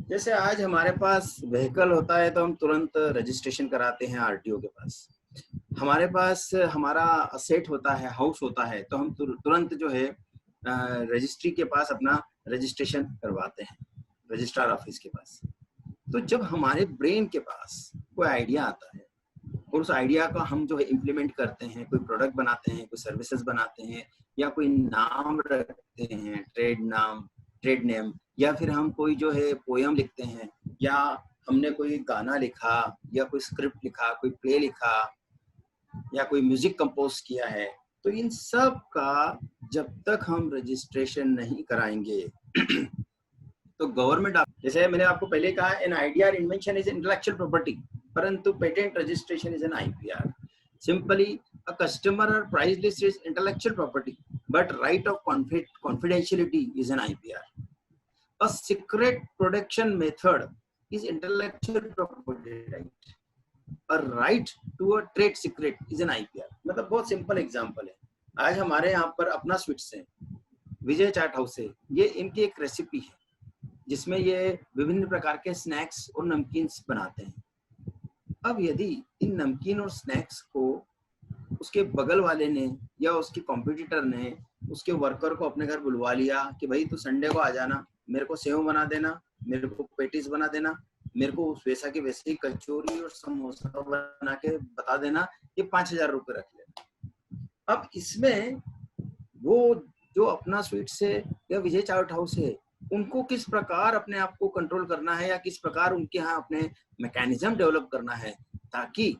जैसे आज हमारे पास व्हीकल होता है तो हम तुरंत रजिस्ट्रेशन कराते हैं आरटीओ के पास। हमारे पास हमारा असेट होता है, हाउस होता है, तो हम तुरंत जो है रजिस्ट्री के पास अपना रजिस्ट्रेशन करवाते हैं, रजिस्ट्रार ऑफिस के पास। तो जब हमारे ब्रेन के पास कोई आइडिया आता है और उस आइडिया का हम जो है इम्प्लीमेंट करते हैं, कोई प्रोडक्ट बनाते हैं, कोई सर्विसेज बनाते हैं, या कोई नाम रखते हैं, ट्रेड नेम, या फिर हम कोई जो है पोयम लिखते हैं, या हमने कोई गाना लिखा, या कोई स्क्रिप्ट लिखा, कोई प्ले लिखा, या कोई म्यूजिक कंपोज किया है, तो इन सब का जब तक हम रजिस्ट्रेशन नहीं कराएंगे तो गवर्नमेंट, जैसे मैंने आपको पहले कहा, an idea invention is intellectual property, परंतु patent registration is an IPR. Simply a customer और price list is intellectual property, but right of confidentiality is an IPR. A secret production method is intellectual property right. A right to a trade secret is an IPR. मतलब बहुत simple example है। आज हमारे यहाँ पर अपना sweets है, विजय चाट house है, ये इनकी एक रेसिपी है जिसमें ये विभिन्न प्रकार के स्नैक्स और नमकीन्स बनाते हैं। अब यदि इन नमकीन और स्नैक्स को उसके बगल वाले ने या उसके कॉम्पिटिटर ने उसके वर्कर को अपने घर बुलवा लिया कि भाई तू संडे को आ जाना, मेरे को सेव बना देना, मेरे को पेटीज बना देना, मेरे को वैसा की वैसी कचौरी और समोसा बना के बता देना, ये 5,000 रुपए रख लेना। अब इसमें वो जो अपना स्वीट्स है या विजय चाट हाउस है, उनको किस प्रकार अपने आप को कंट्रोल करना है, या किस प्रकार उनके यहाँ अपने मैकेनिज्म डेवलप करना है ताकि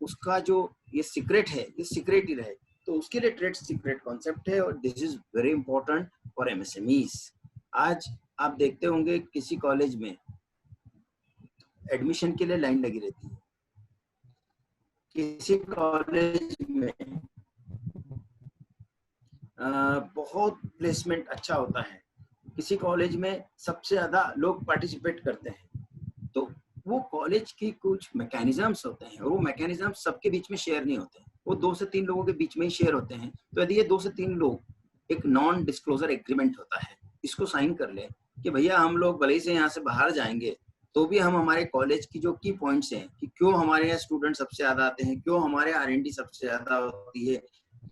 उसका जो ये सीक्रेट है ये सीक्रेट ही रहे। तो उसके लिए ट्रेड सीक्रेट कॉन्सेप्ट है, और this is very important for MSMEs. आज आप देखते होंगे किसी कॉलेज में एडमिशन के लिए लाइन लगी रहती है, किसी कॉलेज में बहुत प्लेसमेंट अच्छा होता है, किसी कॉलेज में सबसे ज्यादा लोग पार्टिसिपेट करते हैं, तो वो कॉलेज की कुछ मैकेनिज्म्स होते हैं, और वो मैकेनिज्म्स सबके बीच में शेयर नहीं होते हैं, वो 2 से 3 लोगों के बीच में ही शेयर होते हैं। तो यदि ये 2 से 3 लोग, एक नॉन डिस्क्लोजर एग्रीमेंट होता है, इसको साइन कर ले कि भैया हम लोग भले ही से यहाँ से बाहर जाएंगे तो भी हम हमारे कॉलेज की जो की पॉइंट्स हैं कि क्यों हमारे यहाँ स्टूडेंट सबसे ज्यादा आते हैं, क्यों हमारे R&D सबसे ज्यादा होती है,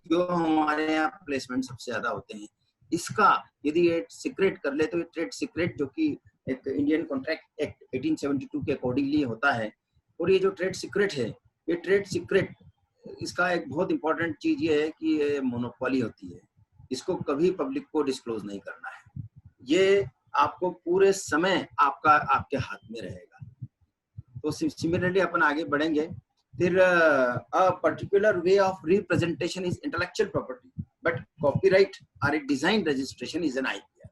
क्यों हमारे यहाँ प्लेसमेंट सबसे ज्यादा होते हैं, इसका यदि ये सीक्रेट कर ले तो ये ट्रेड सीक्रेट, जो कि एक इंडियन कॉन्ट्रैक्ट एक्ट 1872 के अकॉर्डिंगली होता है। और ये जो ट्रेड सीक्रेट है, ये ट्रेड सीक्रेट, इसका एक बहुत इंपॉर्टेंट चीज ये है कि ये मोनोपोली होती है, इसको कभी पब्लिक को डिस्क्लोज नहीं करना है, ये आपको पूरे समय आपके हाथ में रहेगा। तो सिमिलरली अपन आगे बढ़ेंगे। फिर a particular way of representation is intellectual property, but copyright और design registration is an IPR.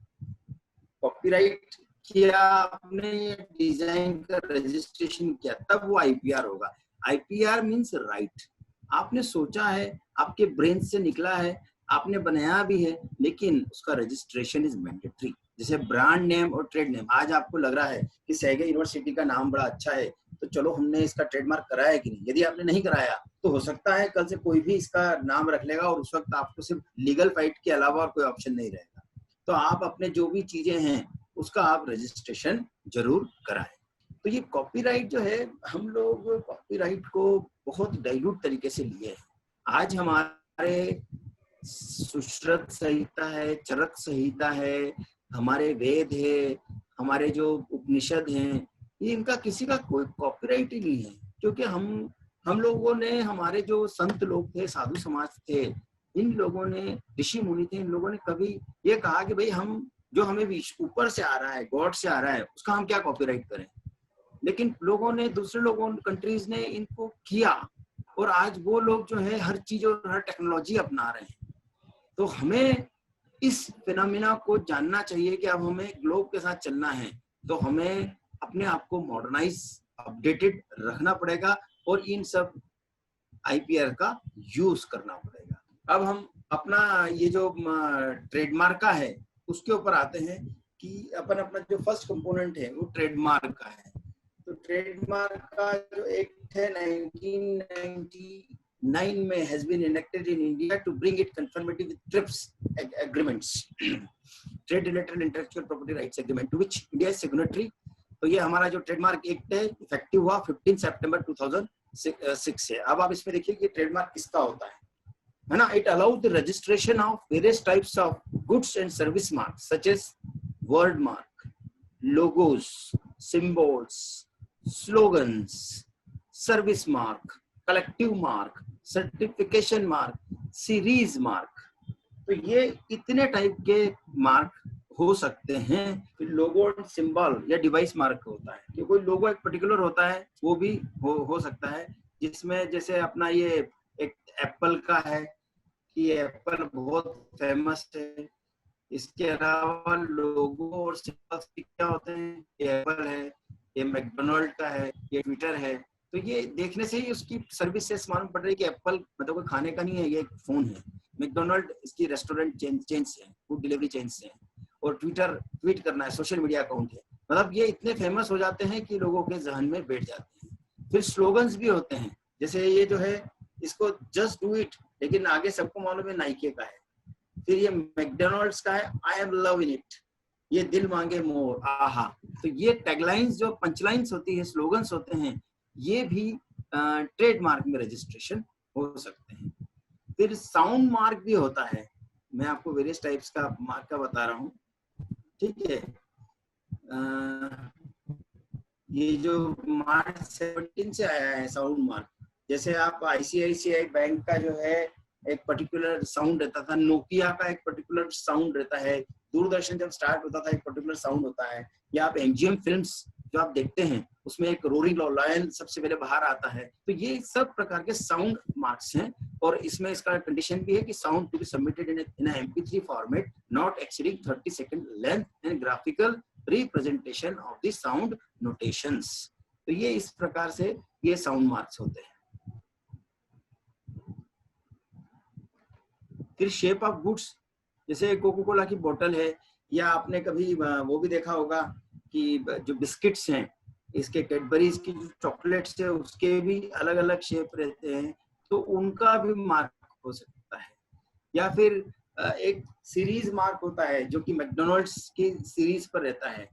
Copyright किया आपने, डिजाइन का रजिस्ट्रेशन किया, तब वो आईपीआर होगा। आईपीआर मींस राइट, आपने सोचा है, आपके ब्रेन से निकला है, आपने बनाया भी है, लेकिन उसका रजिस्ट्रेशन इज मैंडेटरी। जैसे ब्रांड नेम और ट्रेड नेम, आज आपको लग रहा है कि सैगे यूनिवर्सिटी का नाम बड़ा अच्छा है, तो चलो हमने इसका ट्रेडमार्क कराया कि नहीं। यदि आपने नहीं कराया तो हो सकता है कल से कोई भी इसका नाम रख लेगा, और उस वक्त आपको सिर्फ लीगल फाइट के अलावा और कोई ऑप्शन नहीं रहेगा। तो आप अपने जो भी चीजें हैं उसका आप रजिस्ट्रेशन जरूर कराएं। तो ये कॉपीराइट जो है, हम लोग कॉपीराइट को बहुत डाइल्यूट तरीके से लिए हैं। आज हमारे सुश्रुत संहिता है, चरक संहिता है, हमारे वेद है, हमारे जो उपनिषद हैं, ये इनका किसी का कोई कॉपीराइट ही नहीं है, क्योंकि हम लोगों ने, हमारे जो संत लोग थे, साधु समाज थे, इन लोगों ने, ऋषि मुनि थे, इन लोगों ने कभी ये कहा कि भाई हम जो हमें ऊपर से आ रहा है, गॉड से आ रहा है, उसका हम क्या कॉपीराइट करें। लेकिन लोगों ने, दूसरे लोगों, कंट्रीज ने इनको किया, और आज वो लोग जो है हर चीज और हर टेक्नोलॉजी अपना रहे हैं। तो हमें इस फिनोमिना को जानना चाहिए कि अब हमें ग्लोब के साथ चलना है, तो हमें अपने आप को मॉडर्नाइज, अपडेटेड रखना पड़ेगा, और इन सब आईपीआर का यूज करना पड़ेगा। अब हम अपना ये जो ट्रेडमार्क का है उसके ऊपर आते हैं कि अपना जो फर्स्ट कंपोनेंट है वो ट्रेडमार्क का है। तो ट्रेडमार्क का जो एक्ट है 1999 में has been enacted in India to bring it conformity with TRIPS agreements, Trade Related Intellectual Property Rights Agreement, to which India is signatory, तो ये हमारा जो ट्रेडमार्क एक्ट है इफेक्टिव हुआ 15 सितंबर 2006 से। अब आप इसमें देखिए कि ट्रेडमार्क किसका होता है ना। It allows the registration of various types of goods and service mark such as word mark, logos, symbols, slogans, service mark, collective mark, certification mark, series mark. तो ये इतने टाइप के मार्क हो सकते हैं। फिर लोगो और सिंबल या डिवाइस मार्क होता है कि कोई लोगो एक पर्टिकुलर होता है, वो भी हो सकता है, जिसमें जैसे अपना ये एक एप्पल का है कि एप्पल बहुत फेमस है। इसके अलावा लोगो और सिंबल्स क्या होते हैं, ये एप्पल है, ये मैकडोनल्ड का है, ये ट्विटर है। तो ये देखने से ही उसकी सर्विस से मालूम पड़ रही है कि एप्पल मतलब कोई खाने का नहीं है, ये एक फोन है। मैकडोनल्ड इसकी रेस्टोरेंट चेन से है, फूड डिलीवरी चेन से है। और ट्विटर ट्वीट करना है, सोशल मीडिया अकाउंट है। मतलब ये इतने फेमस हो जाते हैं कि लोगों के जहन में बैठ जाते हैं। फिर स्लोगन्स भी होते हैं, जैसे ये जो है इसको जस्ट डू इट, लेकिन आगे सबको मालूम है नाइके का है। फिर ये मैकडोनल्ड्स का है, I am love in it, ये दिल मांगे मोर, आहा। तो ये टैगलाइंस जो पंचलाइंस होती है, स्लोगन्स होते हैं, ये भी ट्रेडमार्क में रजिस्ट्रेशन हो सकते हैं। फिर साउंड मार्क भी होता है, मैं आपको वेरियस टाइप्स का मार्क का बता रहा हूँ, ठीक है। ये जो मार्च 17 से आया है साउंड मार्क, जैसे आप आईसीआईसीआई बैंक का जो है एक पर्टिकुलर साउंड रहता था, नोकिया का एक पर्टिकुलर साउंड रहता है, दूरदर्शन जब स्टार्ट होता था एक पर्टिकुलर साउंड होता है, या आप एमजीएम फिल्म्स जो आप देखते हैं उसमें एक रोरिंग लायन सबसे पहले बाहर आता है। तो ये सब प्रकार के साउंड मार्क्स हैं। और इसमें इसका कंडीशन भी है कि sound to be submitted in a MP3 format not exceeding 30 second length and graphical representation of the sound notations. तो ये इस प्रकार से ये साउंड मार्क्स होते हैं। फिर शेप ऑफ गुड्स, जैसे कोको कोला की बोतल है, या आपने कभी वो भी देखा होगा कि जो बिस्किट्स हैं, इसके कैडबरीज की जो चॉकलेट्स है उसके भी अलग अलग शेप रहते हैं, तो उनका भी मार्क हो सकता है। या फिर एक सीरीज मार्क होता है जो कि मैकडोनल्ड्स की सीरीज पर रहता है,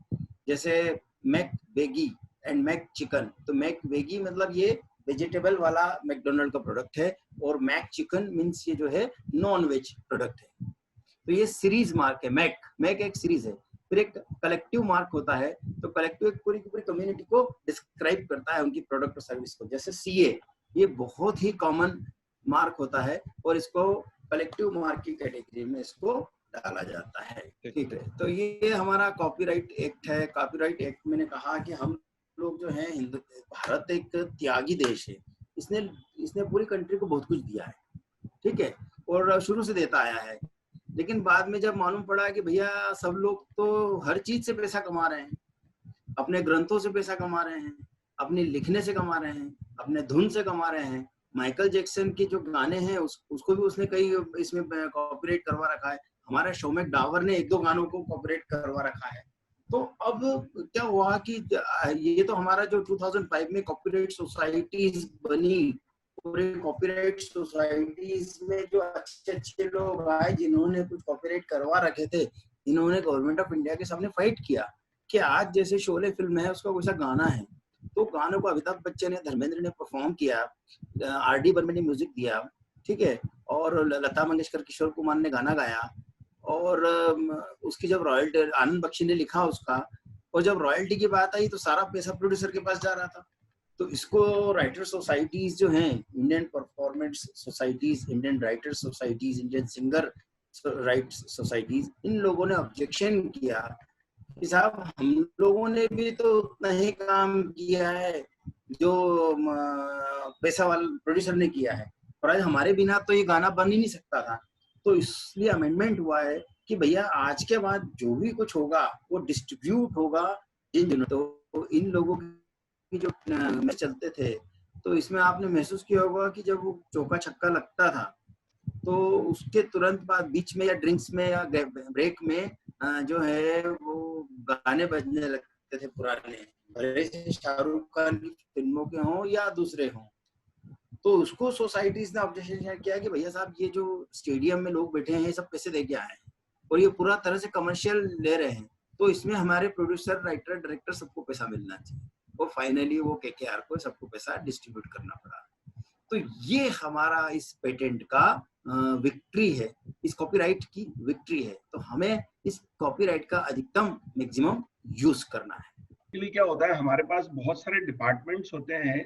जैसे मैक वेगी एंड मैक चिकन। तो मैक वेगी मतलब ये वेजिटेबल वाला मैकडोनल्ड का प्रोडक्ट है, और मैक चिकन मीन्स ये जो है नॉन वेज प्रोडक्ट है। तो ये सीरीज मार्क है, मैक एक सीरीज है। फिर एक कलेक्टिव मार्क होता है, तो कलेक्टिव एक पूरी की पूरी कम्युनिटी को डिस्क्राइब करता है, उनकी प्रोडक्ट और सर्विस को। जैसे सीए, ये बहुत ही कॉमन मार्क होता है, और इसको कलेक्टिव मार्क की कैटेगरी में इसको डाला जाता है, ठीक है। तो ये हमारा कॉपीराइट एक्ट है। कॉपीराइट एक्ट मैंने कहा कि हम लोग जो है भारत एक त्यागी देश है, इसने पूरी कंट्री को बहुत कुछ दिया है, ठीक है, और शुरू से देता आया है। लेकिन बाद में जब मालूम पड़ा कि भैया सब लोग तो हर चीज से पैसा कमा रहे हैं, अपने ग्रंथों से पैसा कमा रहे हैं, अपने लिखने से कमा रहे हैं, अपने धुन से कमा रहे हैं। माइकल जैक्सन के जो गाने हैं उसको भी उसने कई इसमें कॉपीराइट करवा रखा है। हमारे शोमेक डावर ने 1-2 गानों को कॉपीराइट करवा रखा है। तो अब क्या हुआ कि ये तो हमारा जो 2005 में कॉपीराइट सोसाइटीज बनी, पूरे कॉपीराइट सोसाइटीज में जो अच्छे लोग आए जिन्होंने कुछ कॉपीराइट करवा रखे थे, इन्होंने गवर्नमेंट ऑफ इंडिया के सामने फाइट किया कि आज जैसे शोले फिल्म है उसका कोई सा गाना है, तो गानों को अमिताभ बच्चन ने, धर्मेंद्र ने परफॉर्म किया, RD बर्मन ने म्यूजिक दिया, ठीक है, और लता मंगेशकर, किशोर कुमार ने गाना गाया, और उसकी जब रॉयल्टी आनंद बख्शी ने लिखा उसका, और जब रॉयल्टी की बात आई तो सारा पैसा प्रोड्यूसर के पास जा रहा था। तो इसको राइटर सोसाइटीज जो हैं, Indian performance societies, Indian writer societies, Indian singer rights societies, इन लोगों ने ऑब्जेक्शन किया कि साहब हम लोगों ने भी तो उतना ही काम किया है जो पैसा वाला प्रोड्यूसर ने किया है, और आज हमारे बिना तो ये गाना बन ही नहीं सकता था। तो इसलिए अमेंडमेंट हुआ है कि भैया आज के बाद जो भी कुछ होगा वो डिस्ट्रीब्यूट होगा जिन दिनों। तो इन लोगों की जो मैच चलते थे, तो इसमें आपने महसूस किया होगा कि जब वो चौका छक्का लगता था तो उसके तुरंत बाद बीच में या ड्रिंक्स में या ब्रेक में जो है वो गाने बजने लगते थे पुराने, भले से शाहरुख खान की फिल्मों के हों या दूसरे हों। तो उसको सोसाइटीज ने ऑब्जेक्शन किया कि भैया साहब ये जो स्टेडियम में लोग बैठे हैं ये सब पैसे दे के आए हैं, और ये पूरा तरह से कमर्शियल ले रहे हैं, तो इसमें हमारे प्रोड्यूसर, राइटर, डायरेक्टर सबको पैसा मिलना चाहिए। वो फाइनली वो केकेआर को सबको पैसा डिस्ट्रीब्यूट करना पड़ा। तो ये हमारा इस पेटेंट का विक्ट्री है, इस कॉपीराइट की विक्ट्री है। तो हमें इस कॉपीराइट का अधिकतम मैक्सिमम यूज करना है। एक्चुअली क्या होता है, हमारे पास बहुत सारे डिपार्टमेंट्स होते हैं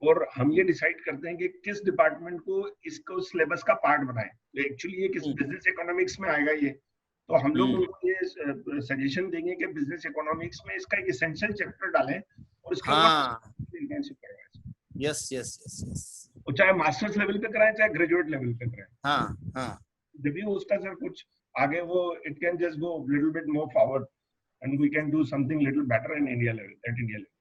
और हम ये डिसाइड करते हैं कि किस डिपार्टमेंट को इसको सिलेबस का पार्ट बनाएं। तो एक्चुअली ये किस बिजनेस इकोनॉमिक्स में आएगा ये, तो हम लोग उनको ये सजेशन देंगे कि बिजनेस इकोनॉमिक्स में इसका एक एसेंशियल चैप्टर डालें और इसके ऊपर इंटर्नशिप करवाएं। यस यस यस यस, और चाहे मास्टर्स लेवल पे कराएं चाहे ग्रेजुएट लेवल पे कराएं। हाँ हाँ, जब भी उसका सर कुछ आगे वो it can just go little bit more forward and we can do something little better in India level, at India level.